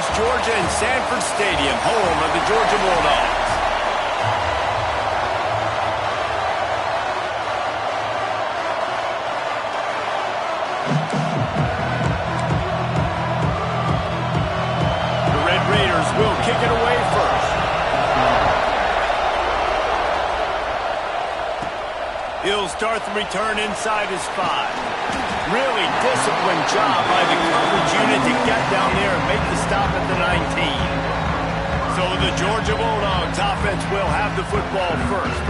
Athens, Georgia, and Sanford Stadium, home of the Georgia Bulldogs. The Red Raiders will kick it away first. He'll start the return inside his 5. Really disciplined job by the coverage unit to get down there and make the stop at the 19. So the Georgia Bulldogs offense will have the football first.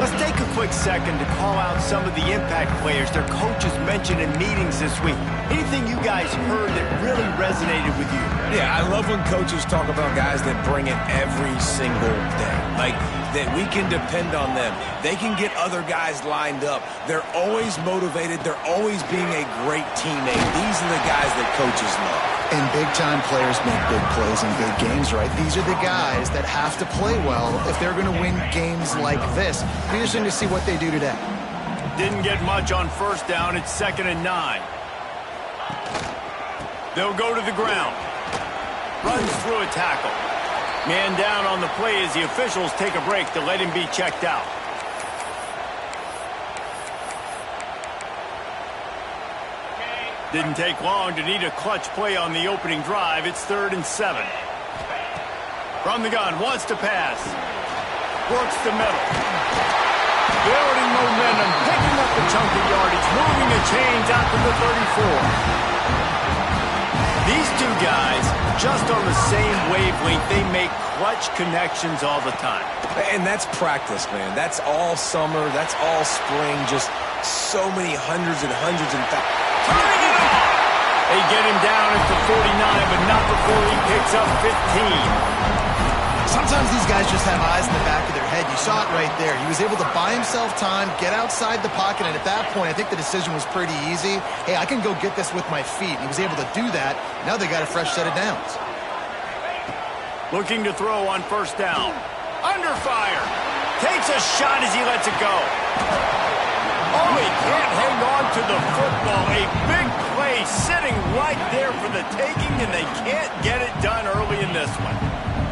Let's take a quick second to call out some of the impact players their coaches mentioned in meetings this week. Anything you guys heard that really resonated with you? Yeah, I love when coaches talk about guys that bring it every single day. Like, that we can depend on them. They can get other guys lined up. They're always motivated. They're always being a great teammate. These are the guys that coaches love. And big-time players make big plays in big games, right? These are the guys that have to play well if they're going to win games like this. Be interesting to see what they do today. Didn't get much on first down. It's 2nd and 9. They'll go to the ground. Runs through a tackle. Man down on the play as the officials take a break to let him be checked out. Didn't take long to need a clutch play on the opening drive. It's 3rd and 7. From the gun, wants to pass. Works the middle. Building momentum, picking up a chunk of yardage, moving the chains out to the 34. These two guys, just on the same wavelength, they make clutch connections all the time. And that's practice, man. That's all summer. That's all spring. Just so many hundreds and hundreds and thousands. Turning it off! They get him down at the 49, but not before he picks up 15. Sometimes these guys just have eyes in the back of their head. You saw it right there. He was able to buy himself time, get outside the pocket, and at that point, I think the decision was pretty easy. Hey, I can go get this with my feet. He was able to do that. Now they got a fresh set of downs. Looking to throw on first down. Under fire. Takes a shot as he lets it go. Oh, he can't hang on to the football. A big play sitting right there for the taking, and they can't get it done early in this one.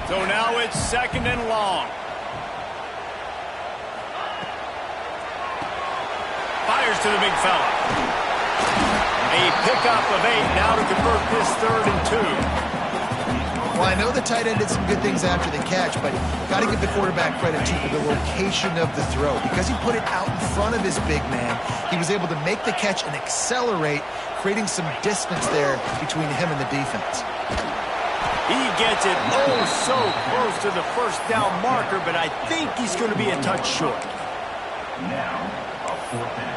So now it's 2nd and long. Fires to the big fella. A pickup of 8 now to convert this 3rd and 2. Well, I know the tight end did some good things after the catch, but got to give the quarterback credit, too, for the location of the throw. Because he put it out in front of his big man, he was able to make the catch and accelerate, creating some distance there between him and the defense. He gets it so close to the first down marker, but I think he's going to be a touch short. Now, a 4th down.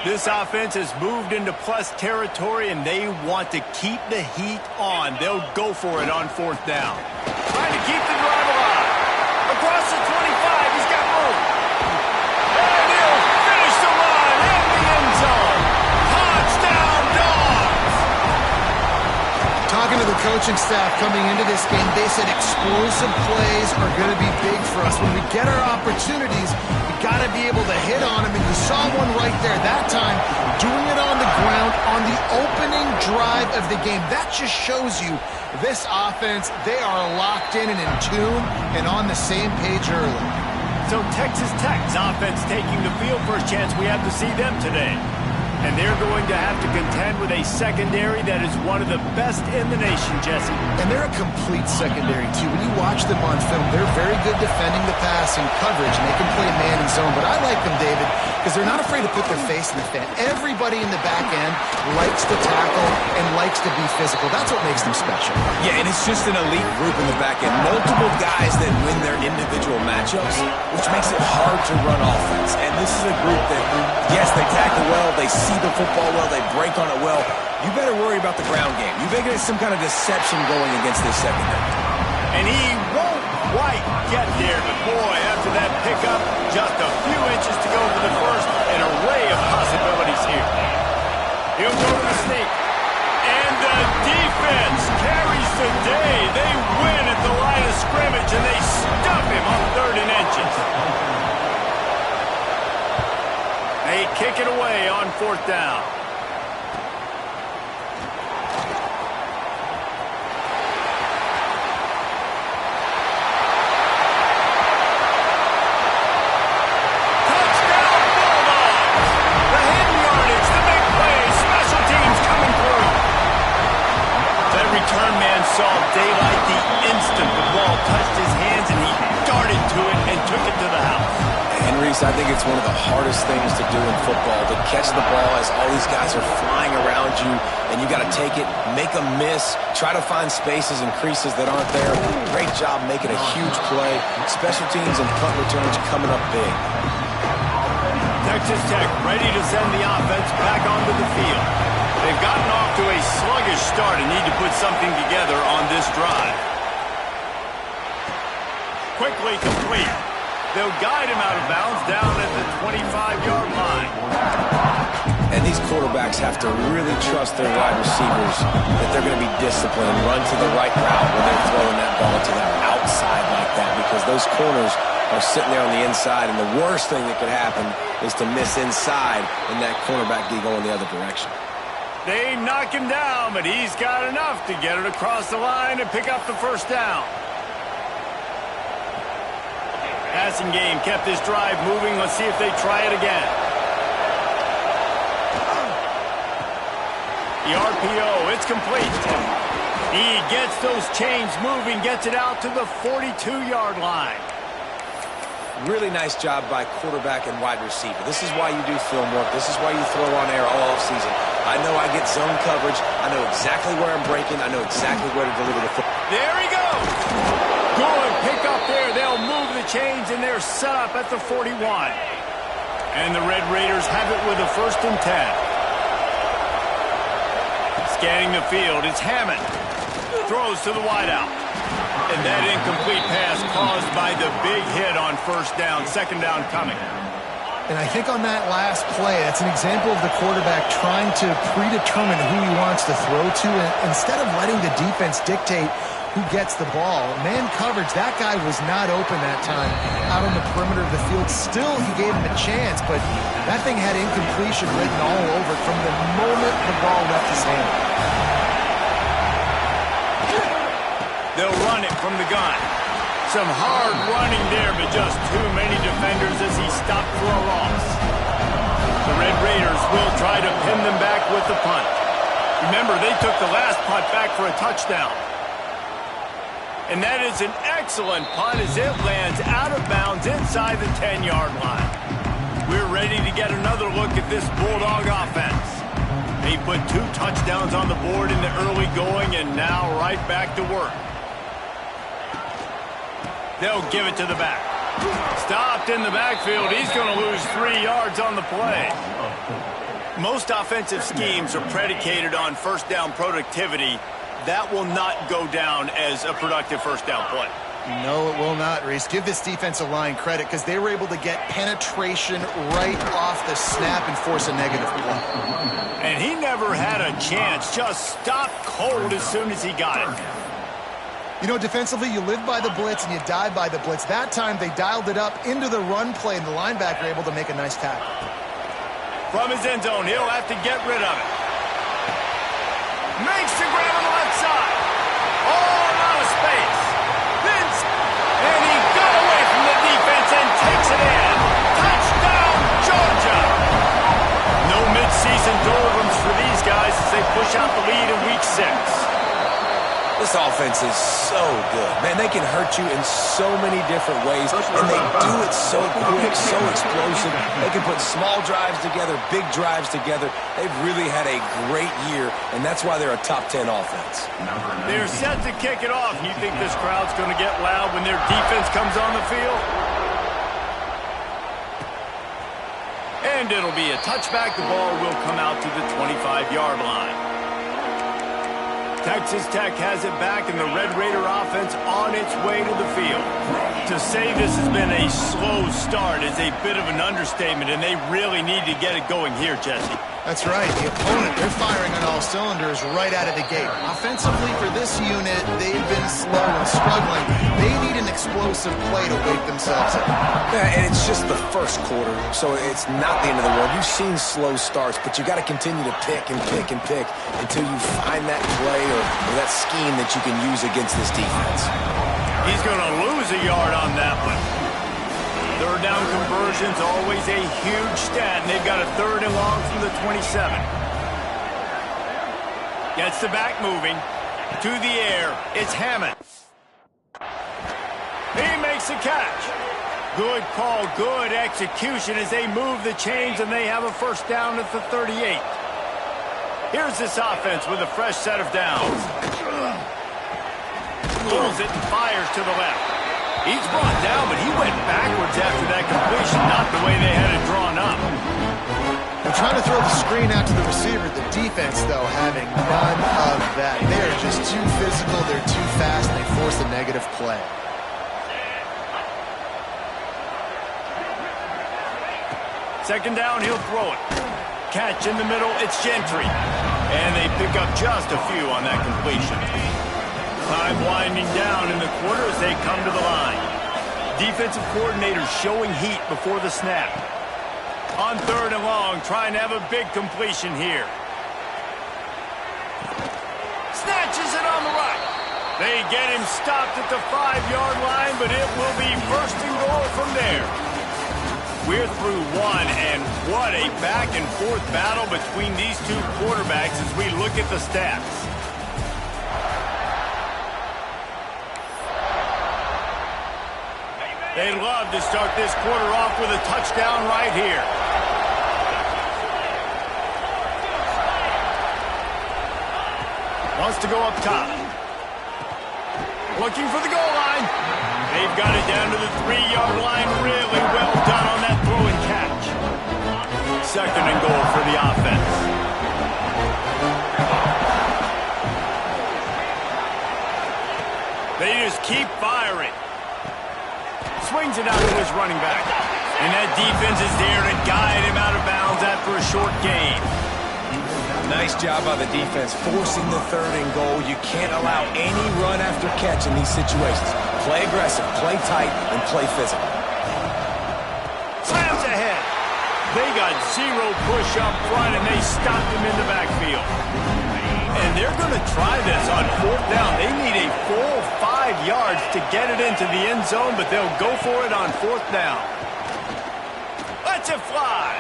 This offense has moved into plus territory, and they want to keep the heat on. They'll go for it on 4th down. Trying to keep the drive alive. Across the 25, he's got room. And he'll finish the run in the end zone. Touchdown, Dogs! Talking to the coaching staff coming into this game, they said explosive plays are going to be big for us. When we get our opportunities, we got to be able to hit on them, and you saw one right there that time, doing it on the ground on the opening drive of the game. That just shows you this offense, they are locked in and in tune and on the same page early. So Texas Tech's offense taking the field. First chance we have to see them today. And they're going to have to contend with a secondary that is one of the best in the nation, Jesse. And they're a complete secondary, too. When you watch them on film, they're very good defending the pass and coverage, and they can play man and zone. But I like them, David, because they're not afraid to put their face in the fan. Everybody in the back end likes to tackle and likes to be physical. That's what makes them special. Yeah, and it's just an elite group in the back end. Multiple guys that win their individual matchups, which makes it hard to run offense. And this is a group that, yes, they tackle well, they see the football well, they break on it well. You better worry about the ground game. You better get some kind of deception going against this secondary. And he won't quite get there, but boy, after that pickup, just a few inches to go for the first. An array of possibilities here. He'll go to the sneak. And the defense carries the day. They win at the line of scrimmage, and they stuff him on 3rd and inches. They kick it away on 4th down. saw daylight the instant the ball touched his hands, and he darted to it and took it to the house. And Reese, I think it's one of the hardest things to do in football, to catch the ball as all these guys are flying around you, and you got to take it, make a miss, try to find spaces and creases that aren't there. Great job making a huge play. Special teams and punt returns coming up big. Texas Tech ready to send the offense back onto the field. They've gotten off to a sluggish start and need to put something together on this drive. Quickly complete. They'll guide him out of bounds down at the 25-yard line. And these quarterbacks have to really trust their wide receivers that they're going to be disciplined and run to the right route when they're throwing that ball to the outside like that, because those corners are sitting there on the inside, and the worst thing that could happen is to miss inside and that cornerback be going the other direction. They knock him down, but he's got enough to get it across the line and pick up the first down. Passing game kept this drive moving. Let's see if they try it again. The RPO, it's complete. He gets those chains moving, gets it out to the 42-yard line. Really nice job by quarterback and wide receiver. This is why you do film work. This is why you throw on air all offseason. I know I get zone coverage. I know exactly where I'm breaking. I know exactly where to deliver the football. There he goes. Good pick up there. They'll move the chains, and they're set up at the 41. And the Red Raiders have it with a 1st and 10. Scanning the field, it's Hammond. Throws to the wideout. And that incomplete pass caused by the big hit on 1st down. 2nd down coming. And I think on that last play, that's an example of the quarterback trying to predetermine who he wants to throw to, and instead of letting the defense dictate who gets the ball. Man coverage, that guy was not open that time out on the perimeter of the field. Still, he gave him a chance, but that thing had incompletion written all over it from the moment the ball left his hand. They'll run it from the gun. Some hard running there, but just too many defenders as he stopped for a loss. The Red Raiders will try to pin them back with the punt. Remember, they took the last punt back for a touchdown. And that is an excellent punt as it lands out of bounds inside the 10-yard line. We're ready to get another look at this Bulldog offense. They put 2 touchdowns on the board in the early going, and now right back to work. They'll give it to the back. Stopped in the backfield. He's going to lose 3 yards on the play. Most offensive schemes are predicated on 1st down productivity. That will not go down as a productive 1st down play. No, it will not, Reese. Give this defensive line credit because they were able to get penetration right off the snap and force a negative play. And he never had a chance. Just stopped cold as soon as he got it. You know, defensively, you live by the blitz and you die by the blitz. That time, they dialed it up into the run play, and the linebacker able to make a nice tackle. From his end zone, he'll have to get rid of it. Makes the grab on the left side. All out of space. And he got away from the defense and takes it in. Touchdown, Georgia. No midseason doldrums for these guys as they push out the lead in Week 6. This offense is so good. Man, they can hurt you in so many different ways, and they do it so quick, so explosive. They can put small drives together, big drives together. They've really had a great year, and that's why they're a top 10 offense. They're set to kick it off. You think this crowd's going to get loud when their defense comes on the field? And it'll be a touchback. The ball will come out to the 25-yard line. Texas Tech has it back, and the Red Raider offense on its way to the field. To say this has been a slow start is a bit of an understatement, and they really need to get it going here, Jesse. That's right. The opponent, they're firing on all cylinders right out of the gate. Offensively, for this unit, they've been slow and struggling. They need an explosive play to wake themselves up. Yeah, and it's just the first quarter, so it's not the end of the world. You've seen slow starts, but you got to continue to pick and pick and pick until you find that play or that scheme that you can use against this defense. He's going to lose a yard on that one. 3rd down conversion's always a huge stat, and they've got a 3rd and long from the 27. Gets the back moving. To the air, it's Hammond. He makes a catch. Good call, good execution as they move the chains and they have a first down at the 38. Here's this offense with a fresh set of downs. Pulls it and fires to the left. He's brought down, but he went backwards after that completion, not the way they had it drawn up. They're trying to throw the screen out to the receiver. The defense, though, having none of that. They're just too physical, they're too fast, and they force a negative play. Second down, he'll throw it. Catch in the middle, it's Gentry. And they pick up just a few on that completion. Time winding down in the quarter as they come to the line. Defensive coordinator showing heat before the snap. On third and long, trying to have a big completion here. Snatches it on the right. They get him stopped at the 5-yard line, but it will be first and goal from there. We're through one, and what a back-and-forth battle between these two quarterbacks as we look at the stats. They love to start this quarter off with a touchdown right here. Wants to go up top. Looking for the goal line. They've got it down to the 3-yard line. Really well done on that throw and catch. Second and goal for the offense. They just keep firing. Swings it out to his running back. And that defense is there to guide him out of bounds after a short gain. Nice job by the defense forcing the third and goal. You can't allow any run after catch in these situations. Play aggressive, play tight, and play physical. Slams ahead. They got zero push up front, and they stopped him in the backfield. And they're going to try this on fourth down. They need a full 5 yards to get it into the end zone, but they'll go for it on fourth down. Let's it fly.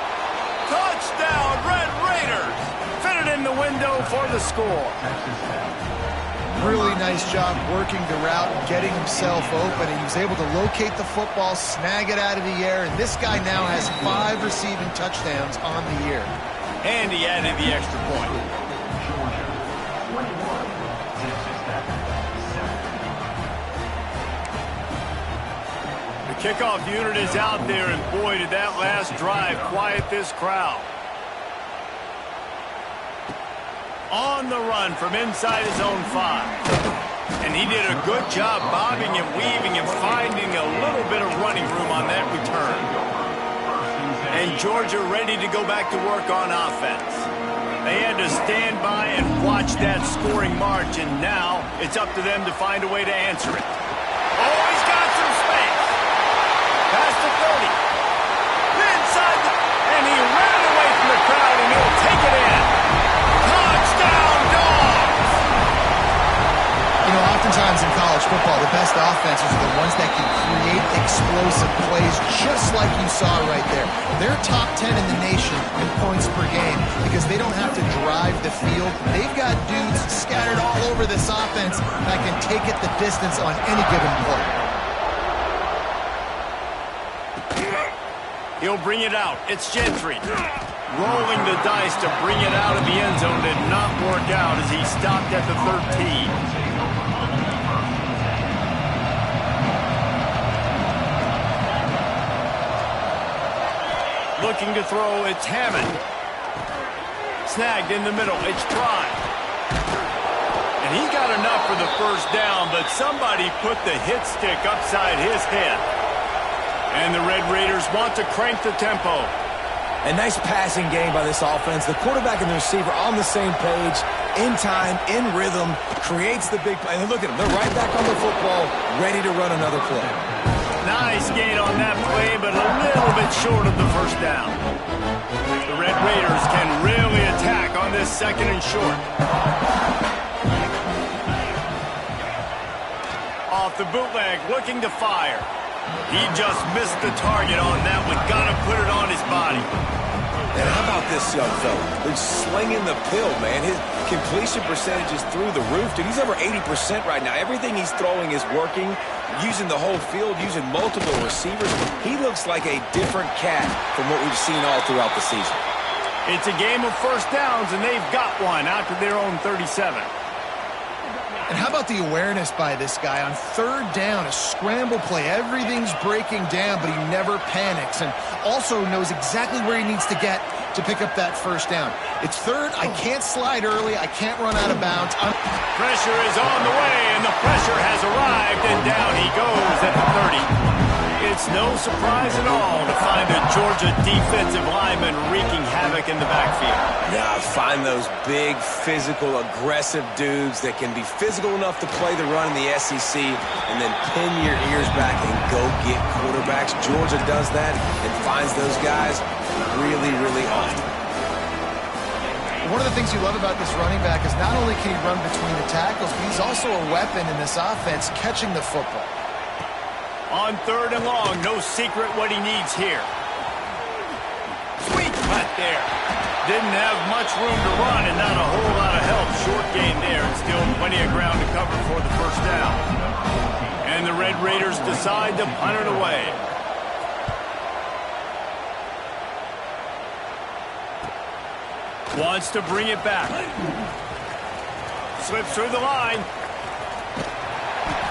Touchdown, Red Raiders. Fitted in the window for the score. Really nice job working the route and getting himself open. And he was able to locate the football, snag it out of the air, and this guy now has 5 receiving touchdowns on the year. And he added the extra point. The kickoff unit is out there, and boy, did that last drive quiet this crowd. On the run from inside his own 5. And he did a good job bobbing and weaving and finding a little bit of running room on that return. And Georgia ready to go back to work on offense. They had to stand by and watch that scoring march, and now it's up to them to find a way to answer it. Oh, he's got some space. Past the 30. Inside the... And he ran away from the crowd, and he'll take it in. Touchdown, Dogs! You know, oftentimes in college football, the best offenses are the ones that can create explosive plays, just like you saw right there. They're top 10 in the nation in points per game because they don't have to drive the field. They've got dudes scattered all over this offense that can take it the distance on any given play. He'll bring it out. It's Gentry. Rolling the dice to bring it out of the end zone did not work out as he stopped at the 13. Looking to throw, it's Hammond. Snagged in the middle, it's Try. And he got enough for the first down, but somebody put the hit stick upside his head. And the Red Raiders want to crank the tempo. A nice passing game by this offense. The quarterback and the receiver on the same page, in time, in rhythm, creates the big play. And look at them. They're right back on the football, ready to run another play. Nice gain on that play, but a little bit short of the first down. The Red Raiders can really attack on this second and short. Off the bootleg, looking to fire. He just missed the target on that one. Got to put it on his body. And how about this young fella? They're slinging the pill, man. His completion percentage is through the roof, dude. He's over 80% right now. Everything he's throwing is working, using the whole field, using multiple receivers. He looks like a different cat from what we've seen all throughout the season. It's a game of first downs, and they've got one out to their own 37. And how about the awareness by this guy on third down, a scramble play. Everything's breaking down, but he never panics and also knows exactly where he needs to get to pick up that first down. It's third. I can't slide early. I can't run out of bounds. Pressure is on the way, and the pressure has arrived, and down he goes at the 30. It's no surprise at all to find a Georgia defensive lineman wreaking havoc in the backfield. Yeah, find those big, physical, aggressive dudes that can be physical enough to play the run in the SEC and then pin your ears back and go get quarterbacks. Georgia does that and finds those guys really, really often. One of the things you love about this running back is not only can he run between the tackles, but he's also a weapon in this offense catching the football. On third and long, no secret what he needs here. Sweet cut there. Didn't have much room to run and not a whole lot of help. Short gain there and still plenty of ground to cover for the first down. And the Red Raiders decide to punt it away. Wants to bring it back. Slips through the line.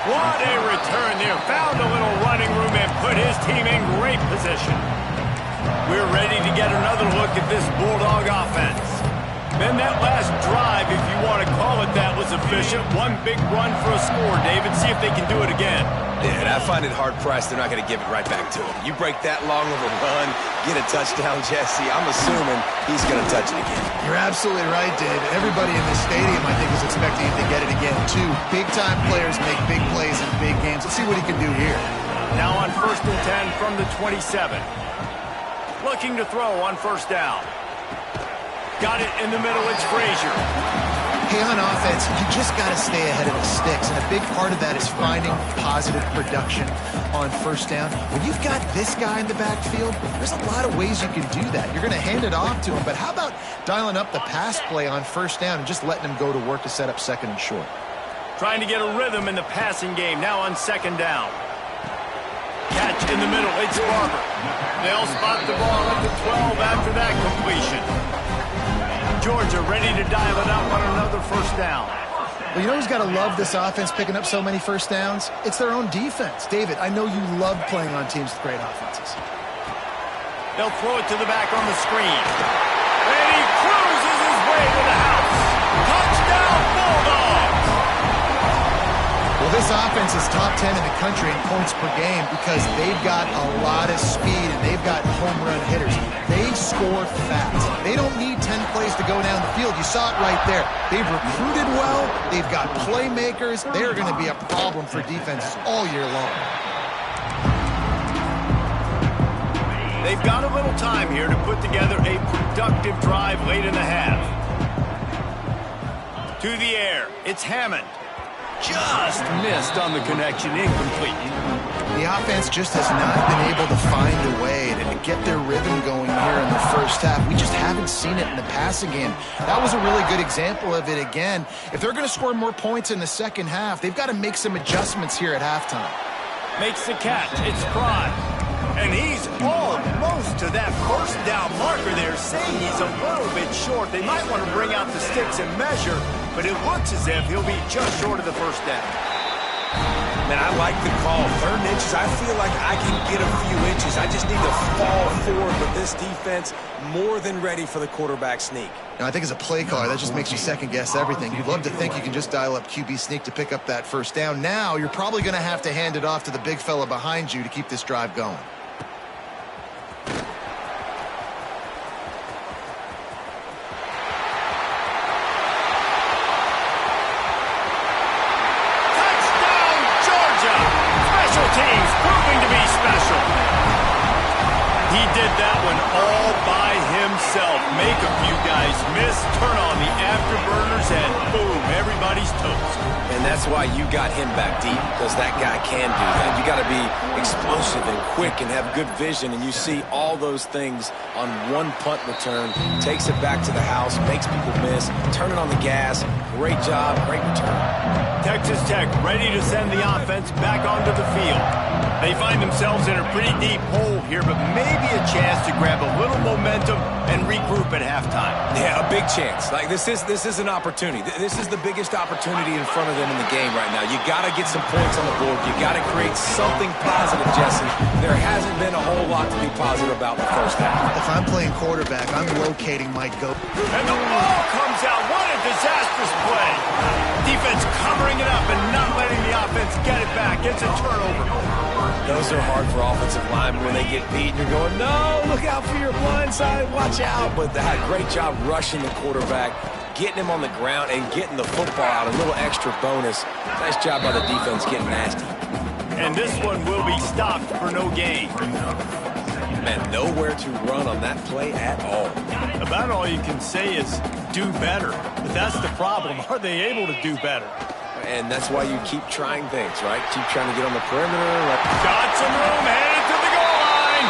What a return there. Found a little running room and put his team in great position. We're ready to get another look at this Bulldog offense. Then that last drive, if you want to call it that, was efficient. One big run for a score, David. See if they can do it again. Yeah, and I find it hard-pressed they're not going to give it right back to him. You break that long of a run, get a touchdown, Jesse, I'm assuming he's going to touch it again. You're absolutely right, Dave. Everybody in this stadium, I think, is expecting him to get it again, too. Big-time players make big plays in big games. Let's see what he can do here. Now on 1st and 10 from the 27. Looking to throw on first down. Got it in the middle. It's Frazier. Hey, on offense, you just got to stay ahead of the sticks, and a big part of that is finding positive production on first down. When you've got this guy in the backfield, there's a lot of ways you can do that. You're going to hand it off to him, but how about dialing up the pass play on first down and just letting him go to work to set up second and short? Trying to get a rhythm in the passing game. Now on second down. Catch in the middle. It's Barber. They'll spot the ball at the 12 after that completion. Georgia ready to dial it up on another first down. Well, you know who's got to love this offense picking up so many first downs? It's their own defense. David, I know you love playing on teams with great offenses. They'll throw it to the back on the screen. And he cruises his way to the house. Touchdown, Bulldogs! Well, this offense is top 10 in the country in points per game because they've got a lot of speed and they've got home run hitters. They score fast. They don't need 10 plays to go down the field. You saw it right there. They've recruited well. They've got playmakers. They're going to be a problem for defenses all year long. They've got a little time here to put together a productive drive late in the half. To the air. It's Hammond. Just missed on the connection, incomplete. The offense just has not been able to find a way to get their rhythm going here in the first half. We just haven't seen it in the passing game. That was a really good example of it again. If they're going to score more points in the second half, they've got to make some adjustments here at halftime. Makes the catch. It's Prime. And he's almost to that first down marker there, saying he's a little bit short. They might want to bring out the sticks and measure, but it looks as if he'll be just short of the first down. Man, I like the call. 3rd inches, I feel like I can get a few inches. I just need to fall forward, but this defense more than ready for the quarterback sneak. Now, I think as a play caller, that just makes you second-guess everything. You'd love to think you can just dial up QB sneak to pick up that first down. Now, you're probably going to have to hand it off to the big fella behind you to keep this drive going. Make a few guys miss, turn on the afterburners, and boom, everybody's toast. And that's why you got him back deep, because that guy can do that. You got to be explosive and quick and have good vision, and you see all those things on one punt return. Takes it back to the house, makes people miss, turning on the gas. Great job, great return. Texas Tech ready to send the offense back onto the field. They find themselves in a pretty deep hole here, but maybe a chance to grab a little momentum and regroup at halftime. Yeah, a big chance. Like this is an opportunity. This is the biggest opportunity in front of them in the game right now. You got to get some points on the board. You got to create something positive, Jesse. There hasn't been a whole lot to be positive about in the first half. If I'm playing quarterback, I'm locating my go. And the ball comes out. What a disastrous play. Defense covering it up and not letting the offense get it back. It's a turnover. Those are hard for offensive linemen when they get beat. You're going, no, look out for your blind side, watch out. But they had a great job rushing the quarterback, getting him on the ground, and getting the football out. A little extra bonus. Nice job by the defense getting nasty. And this one will be stopped for no gain. Man, nowhere to run on that play at all. About all you can say is do better. But that's the problem. Are they able to do better? And that's why you keep trying things, right? Keep trying to get on the perimeter. Got some room, headed to the goal line.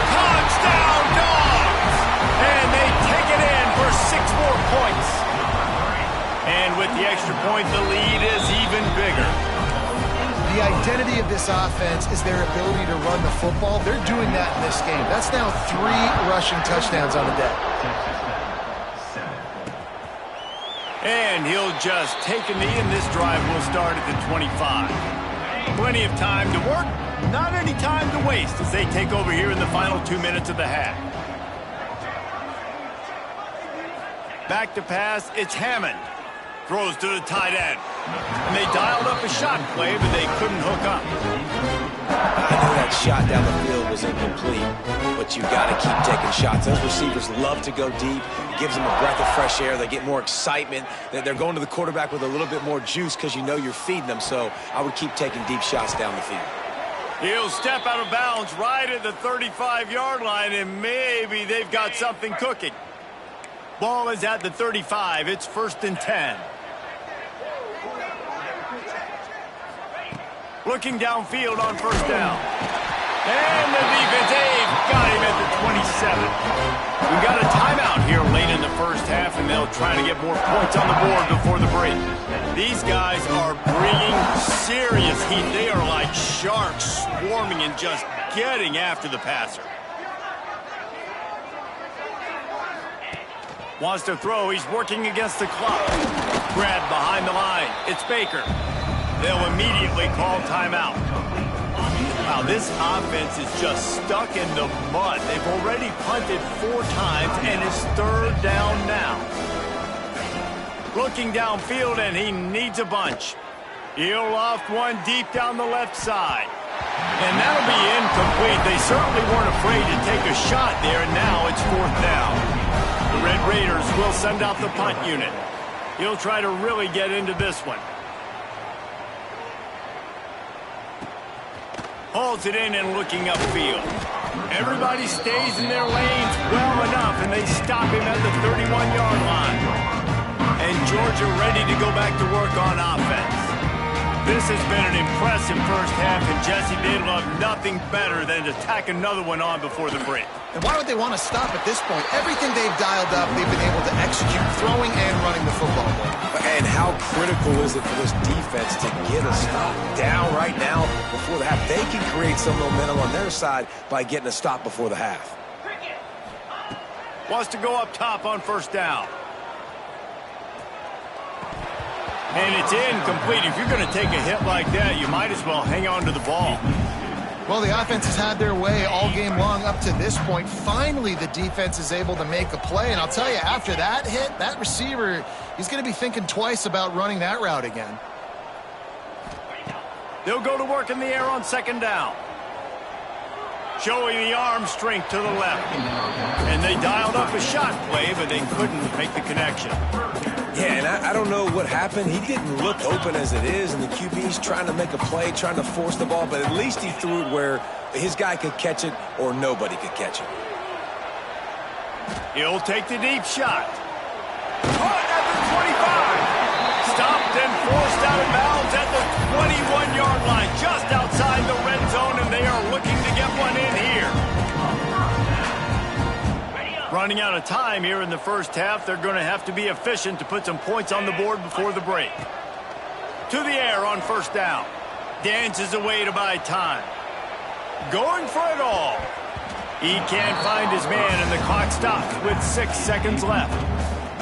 Touchdown, Dogs! And they take it in for 6 more points. And with the extra point, the lead is even bigger. The identity of this offense is their ability to run the football. They're doing that in this game. That's now 3 rushing touchdowns on the day. And he'll just take a knee, and this drive will start at the 25. Plenty of time to work, not any time to waste as they take over here in the final 2 minutes of the half. Back to pass, it's Hammond. Throws to the tight end. And they dialed up a shot play, but they couldn't hook up. I know that shot down the field was incomplete, but you got to keep taking shots. Those receivers love to go deep. It gives them a breath of fresh air. They get more excitement. They're going to the quarterback with a little bit more juice because you know you're feeding them. So I would keep taking deep shots down the field. He'll step out of bounds right at the 35-yard line, and maybe they've got something cooking. Ball is at the 35. It's 1st and 10. Looking downfield on 1st down. And the defense got him at the 27. We've got a timeout here late in the first half, and they'll try to get more points on the board before the break. These guys are bringing serious heat. They are like sharks swarming and just getting after the passer. Wants to throw. He's working against the clock. Grabbed behind the line. It's Baker. They'll immediately call timeout. Wow, this offense is just stuck in the mud. They've already punted 4 times, and it's 3rd down now. Looking downfield, and he needs a bunch. He'll loft one deep down the left side. And that'll be incomplete. They certainly weren't afraid to take a shot there, and now it's 4th down. The Red Raiders will send out the punt unit. He'll try to really get into this one. Hauls it in and looking upfield. Everybody stays in their lanes well enough, and they stop him at the 31-yard line. And Georgia ready to go back to work on offense. This has been an impressive first half, and Jesse, they'd love nothing better than to tack another one on before the break. And why would they want to stop at this point? Everything they've dialed up, they've been able to execute, throwing and running the football. And how critical is it for this defense to get a stop down right now before the half? They can create some momentum on their side by getting a stop before the half. Wants to go up top on 1st down. And it's incomplete. If you're going to take a hit like that, you might as well hang on to the ball. Well, the offense has had their way all game long up to this point. Finally, the defense is able to make a play. And I'll tell you, after that hit, that receiver, he's going to be thinking twice about running that route again. They'll go to work in the air on 2nd down. Showing the arm strength to the left. And they dialed up a shot play, but they couldn't make the connection. Yeah, and I don't know what happened. He didn't look open as it is, and the QB's trying to make a play, trying to force the ball, but at least he threw it where his guy could catch it or nobody could catch it. He'll take the deep shot. Caught at the 25. Stopped and forced out of bounds Running out of time here in the first half. They're going to have to be efficient to put some points on the board before the break. To the air on first down. Dances away to buy time. Going for it all. He can't find his man, and the clock stops with 6 seconds left.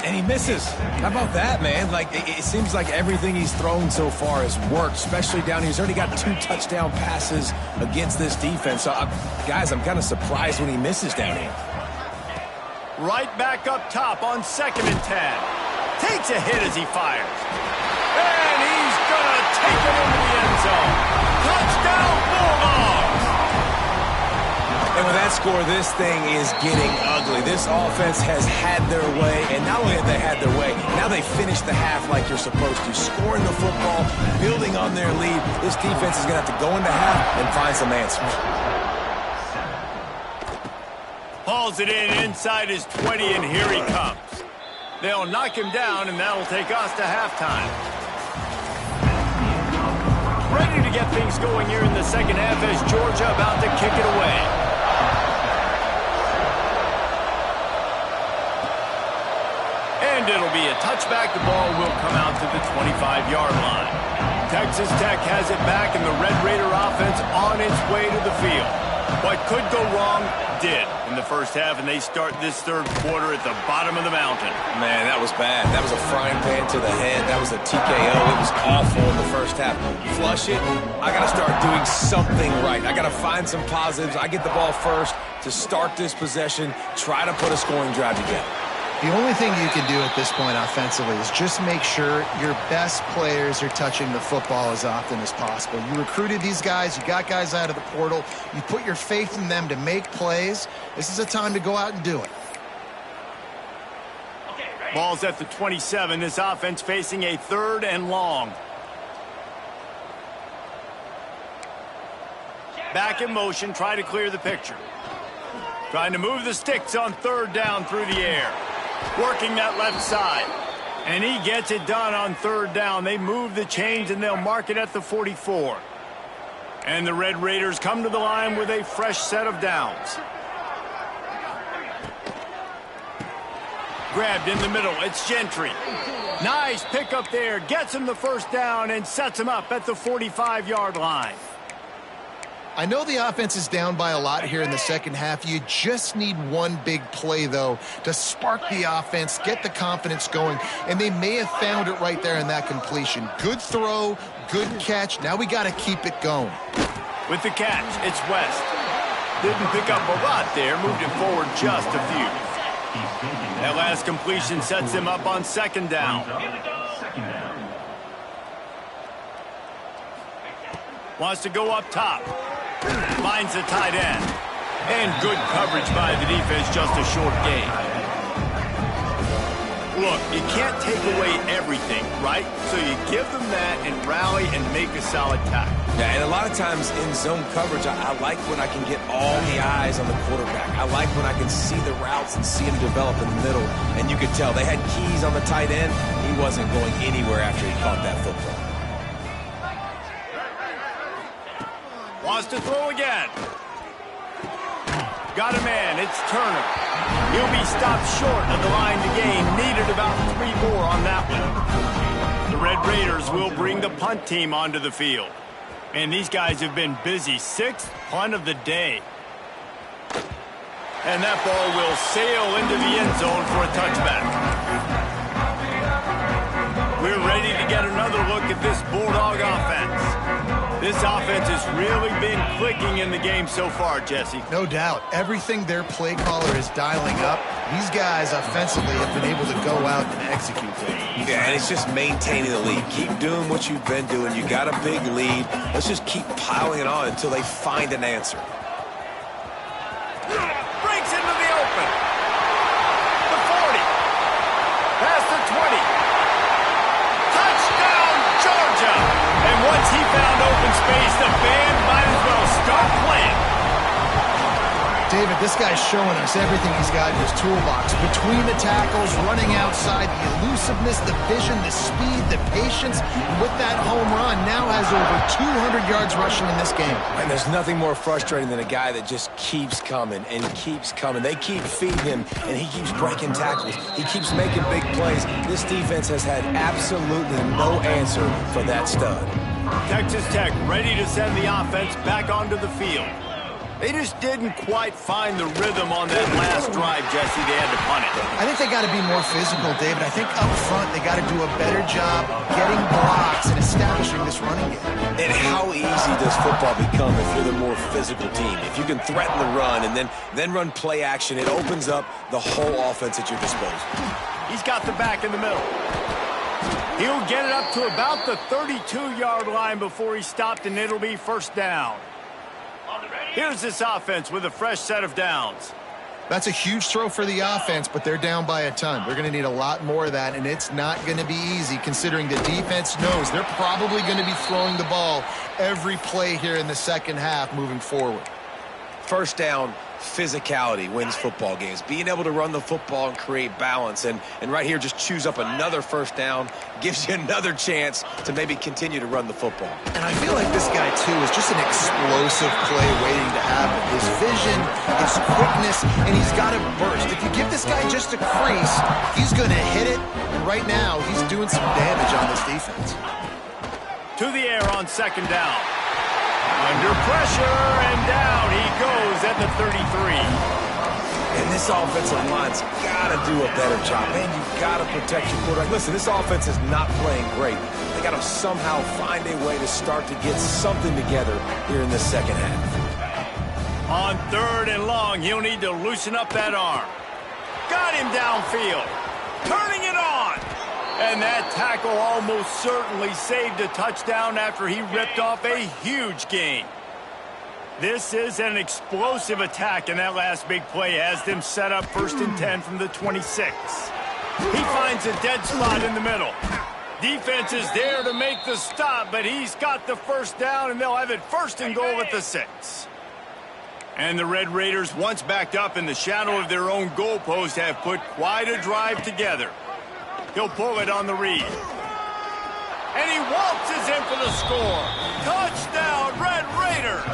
And he misses. How about that, man? Like, it seems like everything he's thrown so far has worked, especially down here. He's already got 2 touchdown passes against this defense. So, guys, I'm kind of surprised when he misses down here. Right back up top on 2nd and 10. Takes a hit as he fires. And he's going to take it into the end zone. Touchdown, Bulldogs! And with that score, this thing is getting ugly. This offense has had their way, and not only have they had their way, now they finish the half like you're supposed to, scoring the football, building on their lead. This defense is going to have to go into half and find some answers. Hauls it in inside his 20, and here he comes. They'll knock him down, and that'll take us to halftime. Ready to get things going here in the second half as Georgia about to kick it away. And it'll be a touchback. The ball will come out to the 25-yard line. Texas Tech has it back, and the Red Raider offense on its way to the field. What could go wrong did in the first half, and they start this third quarter at the bottom of the mountain. Man, that was bad. That was a frying pan to the head. That was a TKO. It was awful in the first half. Flush it. I got to start doing something right. I got to find some positives. I get the ball first to start this possession, try to put a scoring drive together. The only thing you can do at this point offensively is just make sure your best players are touching the football as often as possible. You recruited these guys. You got guys out of the portal. You put your faith in them to make plays. This is a time to go out and do it. Ball's at the 27. This offense facing a 3rd and long. Back in motion. Try to clear the picture. Trying to move the sticks on 3rd down through the air. Working that left side. And he gets it done on 3rd down. They move the chains, and they'll mark it at the 44. And the Red Raiders come to the line with a fresh set of downs. Grabbed in the middle. It's Gentry. Nice pick up there. Gets him the first down and sets him up at the 45-yard line. I know the offense is down by a lot here in the second half. You just need one big play, though, to spark the offense, get the confidence going, and they may have found it right there in that completion. Good throw, good catch. Now we got to keep it going. With the catch, it's West. Didn't pick up a lot there, moved it forward just a few. That last completion sets him up on 2nd down. Wants to go up top. Finds the tight end. And good coverage by the defense, just a short gain. Look, you can't take away everything, right? So you give them that and rally and make a solid tackle. Yeah, and a lot of times in zone coverage, I like when I can get all the eyes on the quarterback. I like when I can see the routes and see him develop in the middle. And you could tell they had keys on the tight end. He wasn't going anywhere after he caught that football. Wants to throw again. Got a man. It's Turner. He'll be stopped short of the line to gain. Needed about 3 more on that one. The Red Raiders will bring the punt team onto the field. And these guys have been busy. 6th punt of the day. And that ball will sail into the end zone for a touchback. We're ready to get another look at this Bulldog offense. This offense has really been clicking in the game so far, Jesse. No doubt. Everything their play caller is dialing up, these guys offensively have been able to go out and execute it. Yeah, and it's just maintaining the lead. Keep doing what you've been doing. You got a big lead. Let's just keep piling it on until they find an answer. Breaks into the open. The 40. Past the 20. Touchdown, Georgia! And once he found open space, the band might as well start playing. David, this guy's showing us everything he's got in his toolbox. Between the tackles, running outside, the elusiveness, the vision, the speed, the patience. And with that home run, now has over 200 yards rushing in this game. And there's nothing more frustrating than a guy that just keeps coming and keeps coming. They keep feeding him, and he keeps breaking tackles. He keeps making big plays. This defense has had absolutely no answer for that stud. Texas Tech ready to send the offense back onto the field. They just didn't quite find the rhythm on that last drive, Jesse. They had to punt it. I think they got to be more physical, David. I think up front they got to do a better job getting blocks and establishing this running game. And how easy does football become if you're the more physical team? If you can threaten the run and then run play action, it opens up the whole offense at your disposal. He's got the back in the middle. He'll get it up to about the 32-yard line before he stopped, and it'll be first down. Here's this offense with a fresh set of downs. That's a huge throw for the offense, but they're down by a ton. They're going to need a lot more of that, and it's not going to be easy considering the defense knows they're probably going to be throwing the ball every play here in the second half moving forward. First down, physicality wins football games. Being able to run the football and create balance. And right here, just choose up another first down, gives you another chance to maybe continue to run the football. And I feel like this guy, too, is just an explosive play waiting to happen. His vision, his quickness, and he's got a burst. If you give this guy just a crease, he's going to hit it. And right now, he's doing some damage on this defense. To the air on second down. Under pressure, and down he goes at the 33. And this offensive line's got to do a better job. Man, you've got to protect your quarterback. Listen, this offense is not playing great. They got to somehow find a way to start to get something together here in the second half. On third and long, he'll need to loosen up that arm. Got him downfield. Turning it on. And that tackle almost certainly saved a touchdown after he ripped off a huge gain. This is an explosive attack, and that last big play has them set up 1st and 10 from the 26. He finds a dead spot in the middle. Defense is there to make the stop, but he's got the first down, and they'll have it 1st and goal at the 6. And the Red Raiders, once backed up in the shadow of their own goalpost, have put quite a drive together. He'll pull it on the read. And he waltzes in for the score. Touchdown, Red Raiders!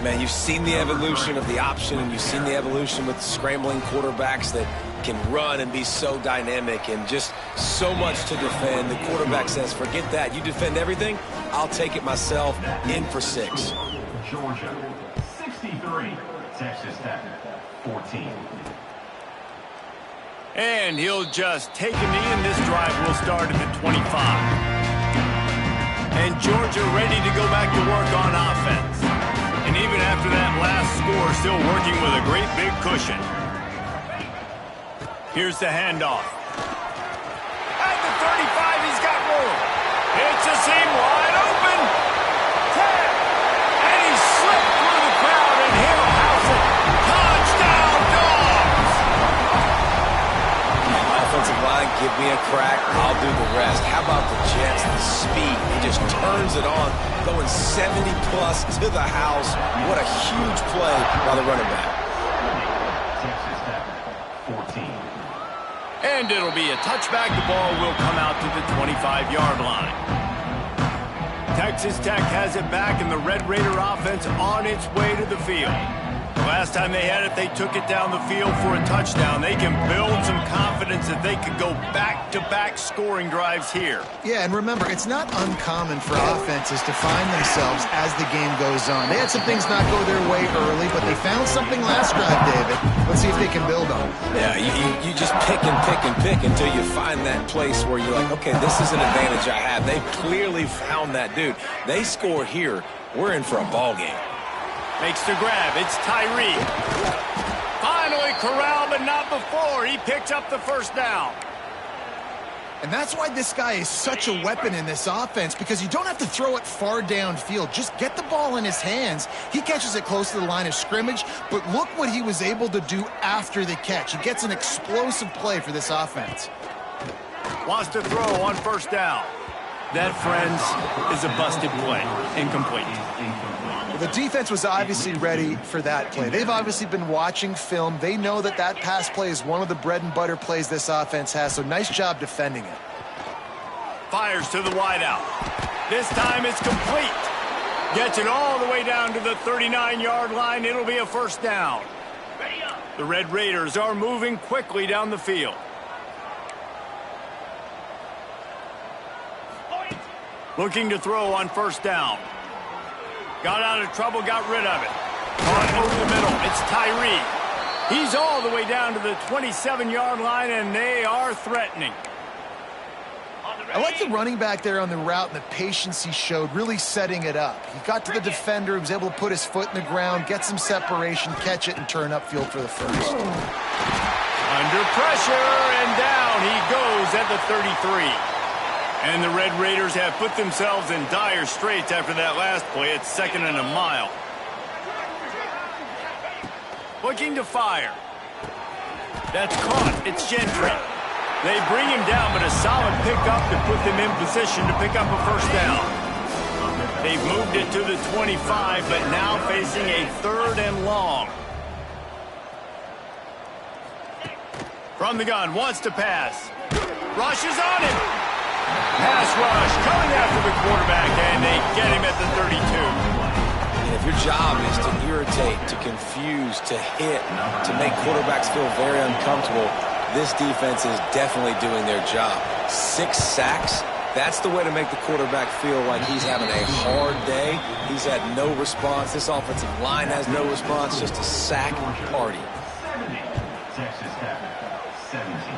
Man, you've seen the evolution of the option, and you've seen the evolution with scrambling quarterbacks that can run and be so dynamic and just so much to defend. The quarterback says, forget that. You defend everything, I'll take it myself. In for 6. Georgia, 63. Texas Tech, 14. And he'll just take a knee, and this drive will start at the 25. And Georgia ready to go back to work on offense. And even after that last score, still working with a great big cushion. Here's the handoff. At the 35, he's got room. It's a seam wide open. 10. And he slipped through the crowd, and he'll house it. Touchdown, Dogs! Offensive line, give me a crack, I'll do the rest. How about the Jets, the speed? He just turns it on, going 70-plus to the house. What a huge play by the running back. Texas Tech, 14. And it'll be a touchback. The ball will come out to the 25-yard line. Texas Tech has it back, and the Red Raider offense on its way to the field. The last time they had it, they took it down the field for a touchdown. They can build some confidence that they could go back-to-back scoring drives here. Yeah, and remember, it's not uncommon for offenses to find themselves as the game goes on. They had some things not go their way early, but they found something last drive, David. Let's see if they can build on it. Yeah, you just pick and pick and pick until you find that place where you're like, okay, this is an advantage I have. They've clearly found that dude. They score here, we're in for a ball game. Makes the grab. It's Tyree. Finally corralled, but not before. He picks up the first down. And that's why this guy is such a weapon in this offense, because you don't have to throw it far downfield. Just get the ball in his hands. He catches it close to the line of scrimmage, but look what he was able to do after the catch. He gets an explosive play for this offense. Wants to throw on first down. That, friends, is a busted play. Incomplete. The defense was obviously ready for that play. They've obviously been watching film. They know that that pass play is one of the bread and butter plays this offense has, so nice job defending it. Fires to the wideout. This time it's complete. Gets it all the way down to the 39-yard line. It'll be a first down. The Red Raiders are moving quickly down the field. Looking to throw on first down. Got out of trouble, got rid of it. Caught over the middle. It's Tyree. He's all the way down to the 27-yard line, and they are threatening. I like the running back there on the route and the patience he showed, really setting it up. He got to the defender, he was able to put his foot in the ground, get some separation, catch it, and turn upfield for the first. Under pressure, and down he goes at the 33. And the Red Raiders have put themselves in dire straits after that last play. It's 2nd and a mile. Looking to fire. That's caught. It's Gentry. They bring him down, but a solid pickup to put them in position to pick up a first down. They've moved it to the 25, but now facing a 3rd and long. From the gun, wants to pass. Rush is on him. Pass rush coming after the quarterback, and they get him at the 32. And if your job is to irritate, to confuse, to hit, to make quarterbacks feel very uncomfortable, this defense is definitely doing their job. 6 sacks, that's the way to make the quarterback feel like he's having a hard day. He's had no response. This offensive line has no response, just a sack party. 70. Texas Tech, 17.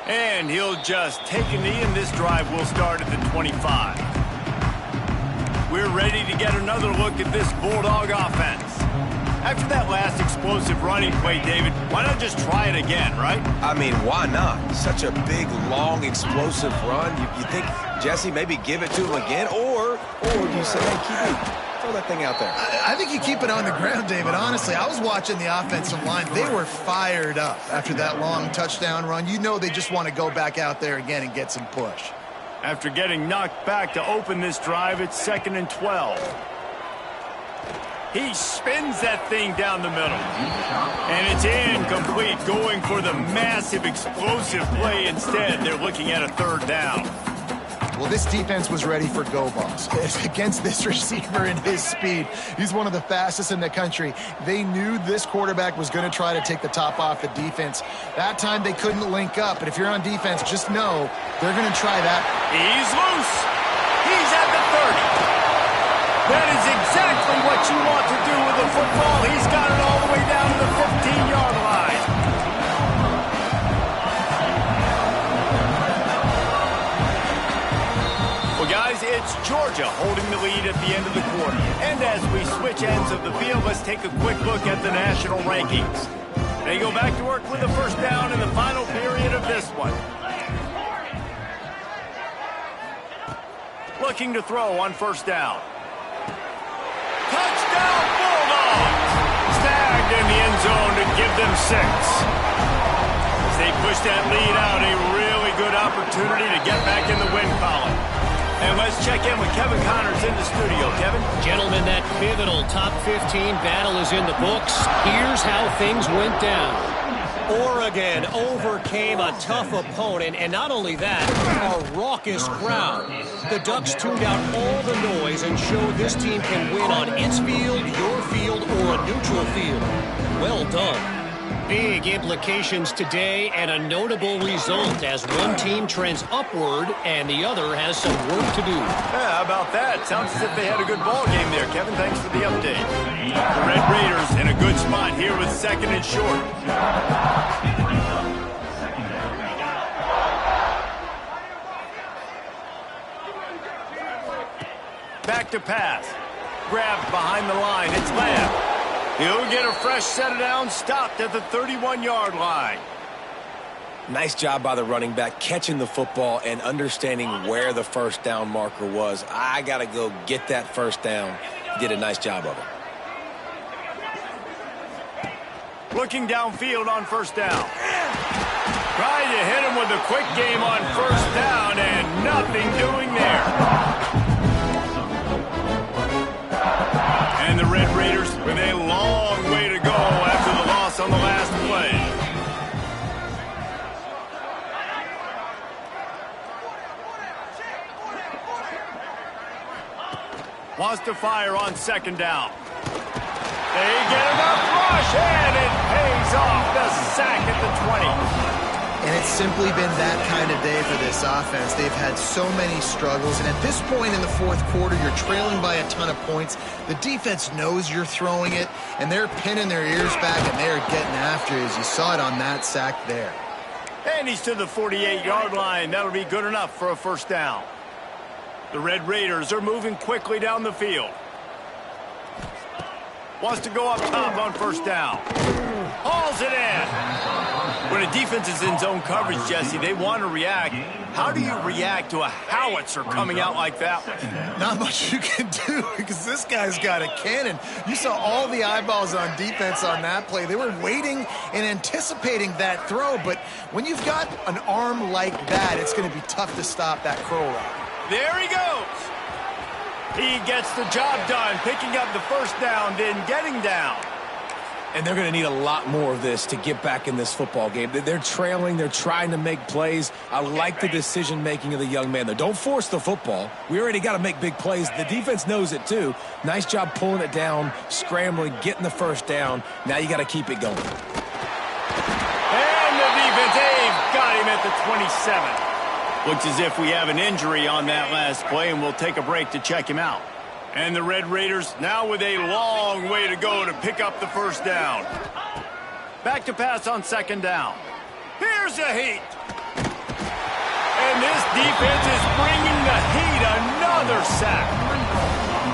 And he'll just take a knee, and this drive will start at the 25. We're ready to get another look at this Bulldog offense. After that last explosive running play, David, why not just try it again, right? I mean, why not? Such a big, long, explosive run. You think, Jesse, maybe give it to him again? Or do you say, hey, keep it, throw that thing out there? I think you keep it on the ground, David. Honestly, I was watching the offensive line. They were fired up after that long touchdown run. You know they just want to go back out there again and get some push. After getting knocked back to open this drive, it's 2nd and 12. He spins that thing down the middle. And it's incomplete, going for the massive explosive play instead. They're looking at a 3rd down. Well, this defense was ready for go balls. Against this receiver and his speed, he's one of the fastest in the country. They knew this quarterback was going to try to take the top off the defense. That time they couldn't link up, but if you're on defense, just know they're going to try that. He's loose. He's at the 30. That is exactly what you want to do with the football. He's got it all the way down to the 15-yard line. Well, guys, it's Georgia holding the lead at the end of the quarter. And as we switch ends of the field, let's take a quick look at the national rankings. They go back to work with a first down in the final period of this one. Looking to throw on first down. Touchdown Bulldogs! Snagged in the end zone to give them 6. As they push that lead out, a really good opportunity to get back in the win column. And let's check in with Kevin Connors in the studio. Kevin? Gentlemen, that pivotal top 15 battle is in the books. Here's how things went down. Oregon overcame a tough opponent, and not only that, a raucous crowd. The Ducks tuned out all the noise and showed this team can win on its field, your field, or a neutral field. Well done. Big implications today and a notable result as one team trends upward and the other has some work to do. Yeah, how about that? Sounds as if they had a good ball game there, Kevin. Thanks for the update. The Red Raiders in a good spot here with 2nd and short. Back to pass. Grabbed behind the line. It's Lamb. He'll get a fresh set of downs, stopped at the 31-yard line. Nice job by the running back, catching the football and understanding where the first down marker was. I got to go get that first down. He did a nice job of it. Looking downfield on first down. Trying to hit him with a quick game on first down, and nothing doing there. And the Red Raiders with a long way to go after the loss on the last play. Wants to fire on second down. They get enough rush, and it pays off. The sack at the 20. And it's simply been that kind of day for this offense. They've had so many struggles, and at this point in the fourth quarter, you're trailing by a ton of points. The defense knows you're throwing it, and they're pinning their ears back, and they're getting after it, as you saw it on that sack there. And he's to the 48-yard line. That'll be good enough for a first down. The Red Raiders are moving quickly down the field. Wants to go up top on first down. Hauls it in. When a defense is in zone coverage, Jesse, they want to react. How do you react to a howitzer coming out like that? Not much you can do, because this guy's got a cannon. You saw all the eyeballs on defense on that play. They were waiting and anticipating that throw, but when you've got an arm like that, it's going to be tough to stop that crow route. There he goes. He gets the job done, picking up the first down, then getting down. And they're going to need a lot more of this to get back in this football game. They're trailing. They're trying to make plays. I like the decision-making of the young man there. Don't force the football. We already got to make big plays. The defense knows it, too. Nice job pulling it down, scrambling, getting the first down. Now you got to keep it going. And the defense, they've got him at the 27. Looks as if we have an injury on that last play, and we'll take a break to check him out. And the Red Raiders now with a long way to go to pick up the first down. Back to pass on second down. Here's the heat. And this defense is bringing the heat. Another sack.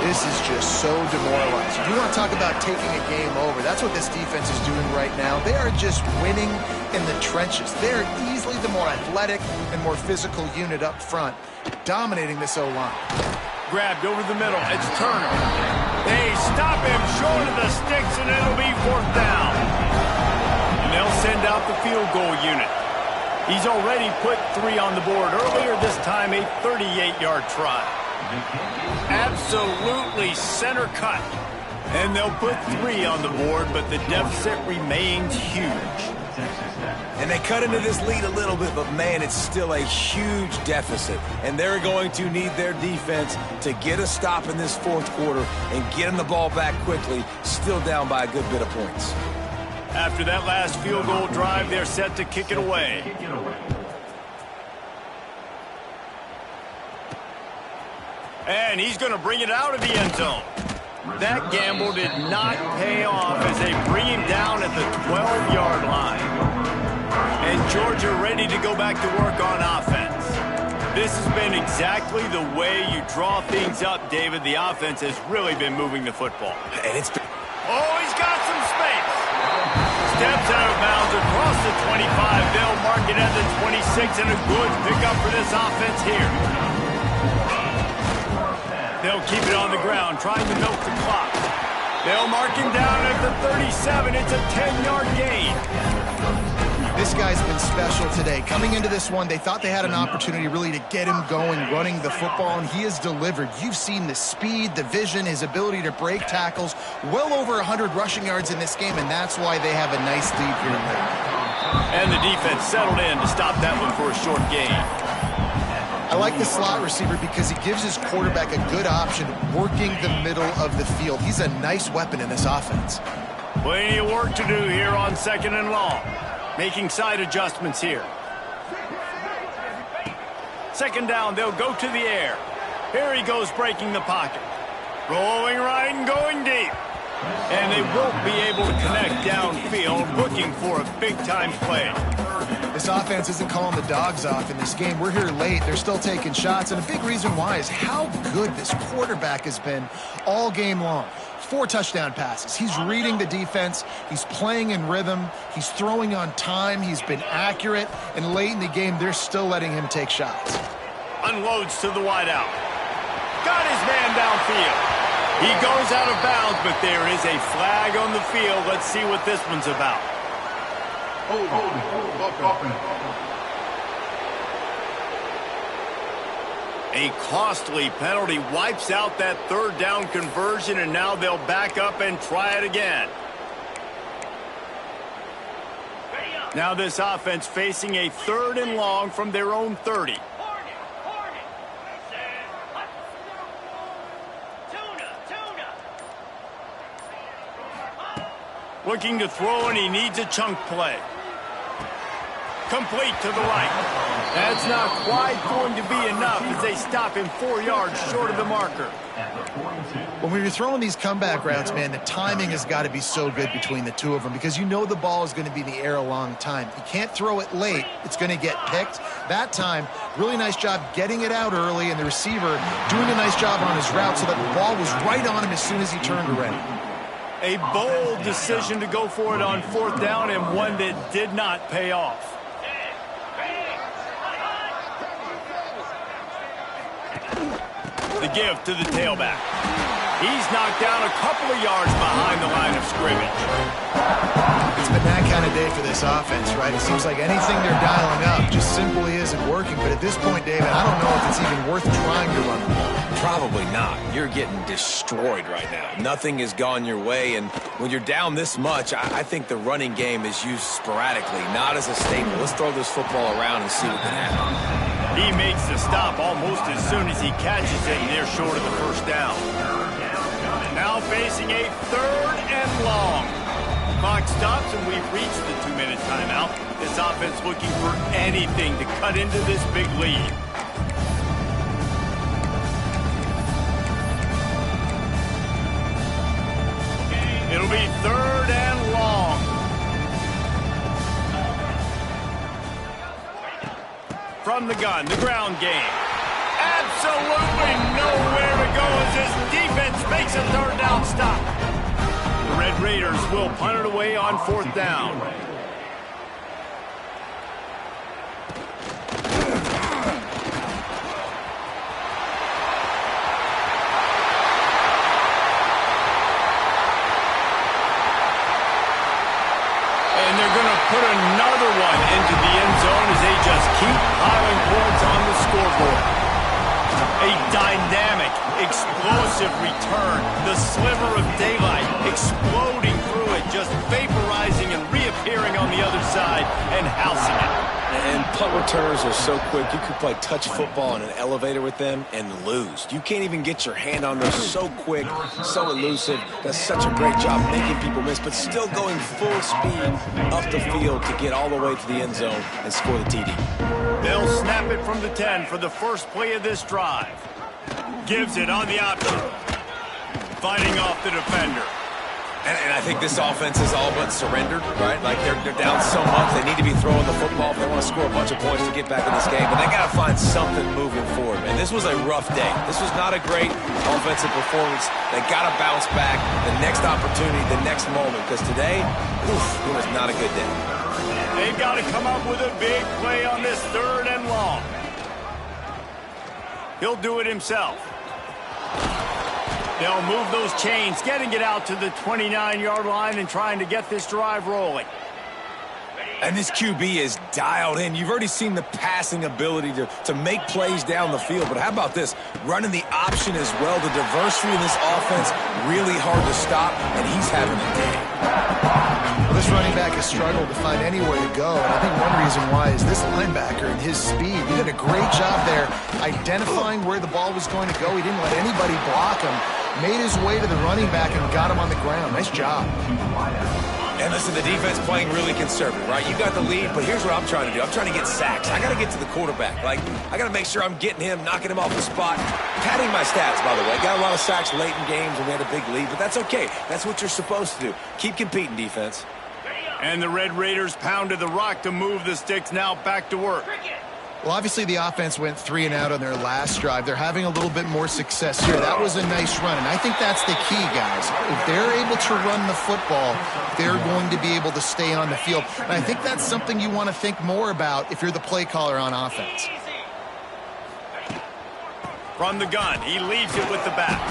This is just so demoralizing. You want to talk about taking a game over. That's what this defense is doing right now. They are just winning in the trenches. They're easily the more athletic and more physical unit up front, dominating this O-line. Grabbed over the middle. It's Turner. They stop him short of the sticks, and it'll be fourth down. And they'll send out the field goal unit. He's already put 3 on the board earlier, this time a 38-yard try. Absolutely center cut. And they'll put 3 on the board, but the deficit remains huge. And they cut into this lead a little bit, but, man, it's still a huge deficit. And they're going to need their defense to get a stop in this fourth quarter and get them the ball back quickly, still down by a good bit of points. After that last field goal drive, they're set to kick it away. And he's going to bring it out of the end zone. That gamble did not pay off as they bring him down at the 12-yard line. And Georgia ready to go back to work on offense. This has been exactly the way you draw things up, David. The offense has really been moving the football. And it's been... Oh, he's got some space. Steps out of bounds across the 25. They'll mark it at the 26, and a good pickup for this offense here. They'll keep it on the ground, trying to milk the clock. They'll mark him down at the 37. It's a 10-yard gain. This guy's been special today. Coming into this one, they thought they had an opportunity really to get him going, running the football, and he has delivered. You've seen the speed, the vision, his ability to break tackles. Well over 100 rushing yards in this game, and that's why they have a nice lead here late. And the defense settled in to stop that one for a short gain. I like the slot receiver because he gives his quarterback a good option working the middle of the field. He's a nice weapon in this offense. Plenty of work to do here on second and long. Making side adjustments here. Second down, they'll go to the air. Here he goes, breaking the pocket. Rolling right and going deep. And they won't be able to connect downfield, looking for a big-time play. This offense isn't calling the dogs off in this game. We're here late. They're still taking shots, and a big reason why is how good this quarterback has been all game long. 4 touchdown passes. He's reading the defense. He's playing in rhythm. He's throwing on time. He's been accurate. And late in the game, they're still letting him take shots. Unloads to the wideout. Got his man downfield. He goes out of bounds, but there is a flag on the field. Let's see what this one's about. A costly penalty wipes out that third down conversion, and now they'll back up and try it again. Now this offense facing a third and long from their own 30. Looking to throw, and he needs a chunk play. Complete to the right. That's not quite going to be enough as they stop him 4 yards short of the marker. When we were throwing these comeback routes, man, the timing has got to be so good between the two of them because you know the ball is going to be in the air a long time. You can't throw it late. It's going to get picked. That time, really nice job getting it out early, and the receiver doing a nice job on his route so that the ball was right on him as soon as he turned around. A bold decision to go for it on 4th down, and one that did not pay off. The give to the tailback. He's knocked down a couple of yards behind the line of scrimmage. It's been that kind of day for this offense, right? It seems like anything they're dialing up just simply isn't working. But at this point, David, I don't know if it's even worth trying to run the ball. Probably not. You're getting destroyed right now. Nothing has gone your way, and when you're down this much, I think the running game is used sporadically, not as a staple. Let's throw this football around and see what can happen. He makes the stop almost as soon as he catches it, and they're short of the 1st down. Now facing a 3rd and long. Clock stops, and we've reached the 2-minute timeout. This offense looking for anything to cut into this big lead. It'll be 3rd and long. From the gun, the ground game. Absolutely nowhere to go as this defense makes a 3rd down stop. The Red Raiders will punt it away on 4th down. And they're going to put another one into the end zone as they just keep piling points on the scoreboard. A dynamic, explosive return. The sliver of daylight exploding through it, just vaporizing and reappearing on the other side and housing it. And punt returners are so quick, you could play touch football in an elevator with them and lose. You can't even get your hand on those. So quick, so elusive. Does such a great job making people miss, but still going full speed up the field to get all the way to the end zone and score the TD. They'll snap it from the 10 for the first play of this drive. Gives it on the option. Fighting off the defender. And I think this offense is all but surrendered, right? Like they're down so much, they need to be throwing the football if they want to score a bunch of points to get back in this game. But they got to find something moving forward. And this was a rough day. This was not a great offensive performance. They got to bounce back the next opportunity, the next moment. Because today, it was not a good day. They've got to come up with a big play on this 3rd and long. He'll do it himself. They'll move those chains, getting it out to the 29-yard line and trying to get this drive rolling. And this QB is dialed in. You've already seen the passing ability to make plays down the field. But how about this? Running the option as well. The diversity in this offense, really hard to stop, and he's having a day. Well, this running back has struggled to find anywhere to go, and I think one reason why is this linebacker and his speed. He did a great job there identifying where the ball was going to go. He didn't let anybody block him. Made his way to the running back and got him on the ground. Nice job. And listen, the defense playing really conservative, right? You got the lead, but here's what I'm trying to do. I'm trying to get sacks. I got to get to the quarterback. Like, I got to make sure I'm getting him, knocking him off the spot. Padding my stats, by the way. Got a lot of sacks late in games when we had a big lead, but that's okay. That's what you're supposed to do. Keep competing, defense. And the Red Raiders pounded the rock to move the sticks. Now back to work. Well, obviously the offense went 3 and out on their last drive. They're having a little bit more success here. That was a nice run, and I think that's the key, guys. If they're able to run the football, they're going to be able to stay on the field. And I think that's something you want to think more about if you're the play caller on offense. From the gun, he leaves it with the back.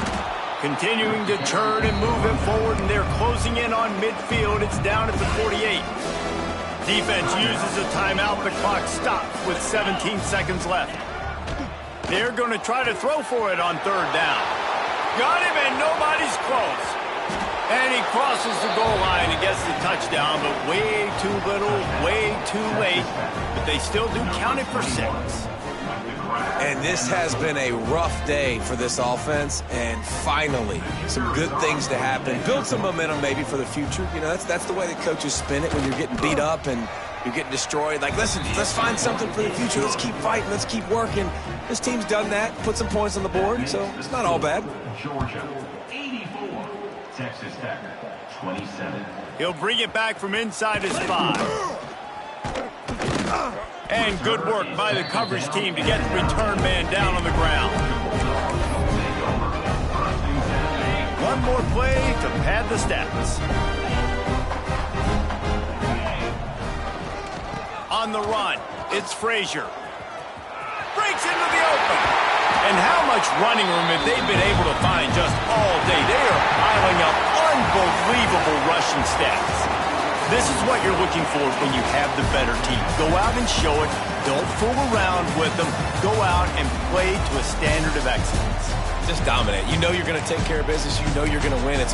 Continuing to turn and move it forward, and they're closing in on midfield. It's down at the 48. Defense uses a timeout. The clock stops with 17 seconds left. They're going to try to throw for it on 3rd down. Got him, and nobody's close. And he crosses the goal line and gets the touchdown, but way too little, way too late. But they still do count it for 6. And this has been a rough day for this offense, and finally, some good things to happen. Build some momentum maybe for the future. You know, that's the way that coaches spin it when you're getting beat up and you're getting destroyed. Like, listen, let's find something for the future. Let's keep fighting. Let's keep working. This team's done that, put some points on the board, so it's not all bad. Georgia, 84. Texas Tech, 27. He'll bring it back from inside his 5. And good work by the coverage team to get the return man down on the ground. One more play to pad the stats. On the run, it's Frazier. Breaks into the open. And how much running room have they been able to find just all day? They are piling up unbelievable rushing stats. This is what you're looking for when you have the better team. Go out and show it. Don't fool around with them. Go out and play to a standard of excellence. Just dominate. You know you're going to take care of business. You know you're going to win. It's